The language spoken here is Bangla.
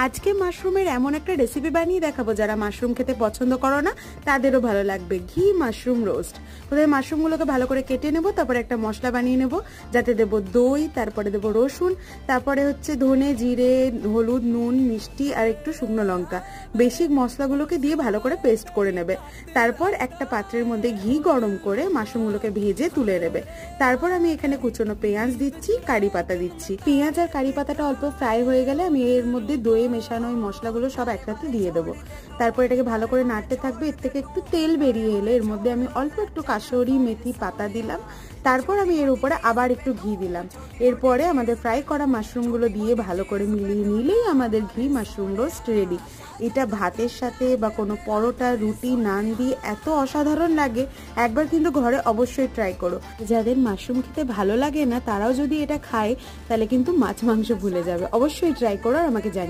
আজকে মাশরুমের এমন একটা রেসিপি বানিয়ে দেখাবো যারা মাশরুম খেতে পছন্দ করো না তাদেরও ভালো লাগবে। ঘি মাশরুম রোস্ট। প্রথমে মাশরুমগুলোকে ভালো করে কেটে নেব, তারপরে একটা মশলা বানিয়ে নেব, যাতে দেব দই, তারপরে দেব রসুন, তারপরে হচ্ছে ধনে, জিরে, হলুদ, নুন, মিষ্টি আর একটু শুকনো লঙ্কা। বেসিক মশলাগুলোকে দিয়ে ভালো করে পেস্ট করে নেবে। তারপর একটা পাত্রের মধ্যে ঘি গরম করে মাশরুমগুলোকে ভেজে তুলে নেবে। তারপর আমি এখানে কুচনো পেঁয়াজ দিচ্ছি, কারি পাতা দিচ্ছি। পেঁয়াজ আর কারি পাতাটা অল্প ফ্রাই হয়ে গেলে আমি এর মধ্যে দই মেশানো ওই মশলাগুলো সব একসাথে দিয়ে দেবো। তারপর এটাকে ভালো করে নাড়তে থাকবে। এর থেকে একটু তেল বেরিয়ে এলে এর মধ্যে আমি অল্প একটু কাসুরি মেথি পাতা দিলাম। তারপর আমি এর উপরে আবার একটু ঘি দিলাম। এরপরে আমাদের ফ্রাই করা মাশরুমগুলো দিয়ে ভালো করে মিলিয়ে নিলেই আমাদের ঘি মাশরুম রোস্ট রেডি। এটা ভাতের সাথে বা কোনো পরোটা, রুটি, নান দিয়ে এত অসাধারণ লাগে, একবার কিন্তু ঘরে অবশ্যই ট্রাই করো। যাদের মাশরুম খেতে ভালো লাগে না তারাও যদি এটা খায় তাহলে কিন্তু মাছ মাংস ভুলে যাবে। অবশ্যই ট্রাই করো আর আমাকে জানিও।